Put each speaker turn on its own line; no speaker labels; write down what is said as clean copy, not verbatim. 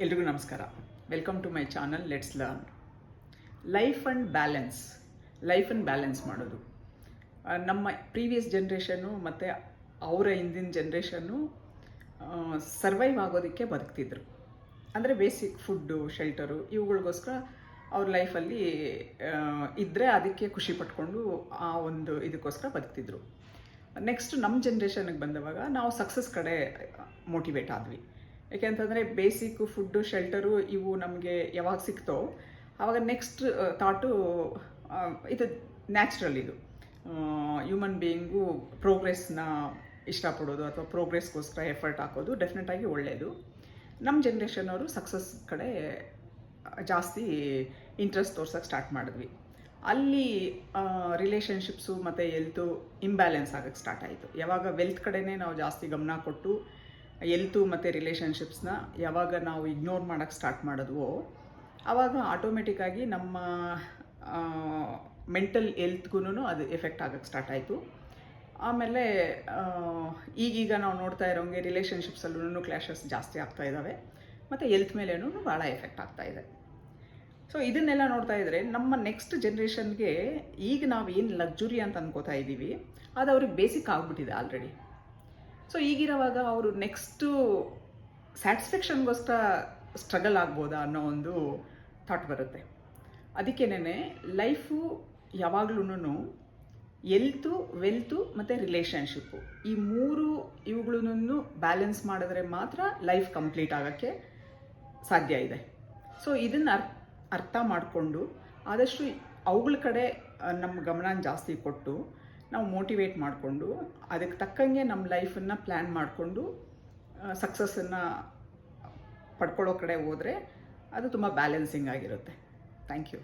ಎಲ್ರಿಗೂ ನಮಸ್ಕಾರ. Welcome to my channel let's learn. Life and balance ಮಾಡೋದು. ನಮ್ಮ ಪ್ರೀವಿಯಸ್ ಜನ್ರೇಷನ್ನು ಮತ್ತು ಅವರ ಹಿಂದಿನ ಜನ್ರೇಷನ್ನು ಸರ್ವೈವ್ ಆಗೋದಕ್ಕೆ ಬದುಕ್ತಿದ್ರು. ಅಂದರೆ ಬೇಸಿಕ್ ಫುಡ್ಡು, ಶೆಲ್ಟರು ಇವುಗಳಿಗೋಸ್ಕರ ಅವ್ರ ಲೈಫಲ್ಲಿ ಇದ್ದರೆ ಅದಕ್ಕೆ ಖುಷಿ ಪಟ್ಕೊಂಡು ಆ ಒಂದು ಇದಕ್ಕೋಸ್ಕರ ಬದುಕ್ತಿದ್ರು. ನೆಕ್ಸ್ಟ್ ನಮ್ಮ ಜನ್ರೇಷನ್ಗೆ ಬಂದವಾಗ ನಾವು ಸಕ್ಸಸ್ ಕಡೆ ಮೋಟಿವೇಟ್ ಆದ್ವಿ. ಯಾಕೆಂತಂದರೆ ಬೇಸಿಕ್ಕು ಫುಡ್ಡು, ಶೆಲ್ಟರು ಇವು ನಮಗೆ ಯಾವಾಗ ಸಿಕ್ತೋ ಆವಾಗ ನೆಕ್ಸ್ಟ್ ಥಾಟು ಇದು ನ್ಯಾಚುರಲ್. ಇದು ಹ್ಯೂಮನ್ ಬೀಯಿಂಗು ಪ್ರೋಗ್ರೆಸ್ನ ಇಷ್ಟಪಡೋದು ಅಥವಾ ಪ್ರೋಗ್ರೆಸ್ಗೋಸ್ಕರ ಎಫರ್ಟ್ ಹಾಕೋದು ಡೆಫಿನೆಟಾಗಿ ಒಳ್ಳೆಯದು. ನಮ್ಮ ಜನ್ರೇಷನವರು ಸಕ್ಸಸ್ ಕಡೆ ಜಾಸ್ತಿ ಇಂಟ್ರೆಸ್ಟ್ ತೋರ್ಸೋಕ್ಕೆ ಸ್ಟಾರ್ಟ್ ಮಾಡಿದ್ವಿ. ಅಲ್ಲಿ ರಿಲೇಷನ್ಶಿಪ್ಸು ಮತ್ತು ಹೆಲ್ತು ಇಂಬ್ಯಾಲೆನ್ಸ್ ಆಗೋಕ್ಕೆ ಸ್ಟಾರ್ಟ್ ಆಯಿತು. ಯಾವಾಗ ವೆಲ್ತ್ ಕಡೆನೇ ನಾವು ಜಾಸ್ತಿ ಗಮನ ಕೊಟ್ಟು ಹೆಲ್ತು ಮತ್ತು ರಿಲೇಷನ್ಶಿಪ್ಸ್ನ ಯಾವಾಗ ನಾವು ಇಗ್ನೋರ್ ಮಾಡೋಕ್ಕೆ ಸ್ಟಾರ್ಟ್ ಮಾಡಿದ್ವೋ ಆವಾಗ ಆಟೋಮೆಟಿಕ್ಕಾಗಿ ನಮ್ಮ ಮೆಂಟಲ್ ಹೆಲ್ತ್ಗೂ ಅದು ಎಫೆಕ್ಟ್ ಆಗೋಕ್ಕೆ ಸ್ಟಾರ್ಟ್ ಆಯಿತು. ಆಮೇಲೆ ಈಗೀಗ ನಾವು ನೋಡ್ತಾ ಇರೋಂಗೆ ರಿಲೇಷನ್ಶಿಪ್ಸಲ್ಲೂ ಕ್ಲ್ಯಾಶಸ್ ಜಾಸ್ತಿ ಆಗ್ತಾ ಇದ್ದಾವೆ ಮತ್ತು ಹೆಲ್ತ್ ಮೇಲೇನೂ ಭಾಳ ಎಫೆಕ್ಟ್ ಆಗ್ತಾ ಇದೆ. ಸೊ ಇದನ್ನೆಲ್ಲ ನೋಡ್ತಾ ಇದ್ದರೆ ನಮ್ಮ ನೆಕ್ಸ್ಟ್ ಜನ್ರೇಷನ್ಗೆ ಈಗ ನಾವು ಏನು ಲಕ್ಸುರಿ ಅಂತ ಅನ್ಕೋತಾ ಇದ್ದೀವಿ ಅದು ಅವ್ರಿಗೆ ಬೇಸಿಕ್ ಆಗಿಬಿಟ್ಟಿದೆ ಆಲ್ರೆಡಿ. ಸೊ ಈಗಿರೋವಾಗ ಅವರು ನೆಕ್ಸ್ಟು ಸ್ಯಾಟಿಸ್ಫ್ಯಾಕ್ಷನ್ಗೋಸ್ಕರ ಸ್ಟ್ರಗಲ್ ಆಗ್ಬೋದಾ ಅನ್ನೋ ಒಂದು ಥಾಟ್ ಬರುತ್ತೆ. ಅದಕ್ಕೇನೆ ಲೈಫು ಯಾವಾಗ್ಲೂ ಹೆಲ್ತು, ವೆಲ್ತು ಮತ್ತು ರಿಲೇಷನ್ಶಿಪ್ಪು ಈ ಮೂರು ಇವುಗಳನ್ನೂ ಬ್ಯಾಲೆನ್ಸ್ ಮಾಡಿದ್ರೆ ಮಾತ್ರ ಲೈಫ್ ಕಂಪ್ಲೀಟ್ ಆಗೋಕ್ಕೆ ಸಾಧ್ಯ ಇದೆ. ಸೊ ಇದನ್ನು ಅರ್ಥ ಮಾಡಿಕೊಂಡು ಆದಷ್ಟು ಅವುಗಳ ಕಡೆ ನಮ್ಮ ಗಮನ ಜಾಸ್ತಿ ಕೊಟ್ಟು ನಾವು ಮೋಟಿವೇಟ್ ಮಾಡಿಕೊಂಡು ಅದಕ್ಕೆ ತಕ್ಕಂಗೆ ನಮ್ಮ ಲೈಫನ್ನು ಪ್ಲ್ಯಾನ್ ಮಾಡಿಕೊಂಡು ಸಕ್ಸಸ್ಸನ್ನು ಪಡ್ಕೊಳ್ಳೋ ಕಡೆ ಹೋದರೆ ಅದು ತುಂಬ ಬ್ಯಾಲೆನ್ಸಿಂಗ್ ಆಗಿರುತ್ತೆ. Thank you.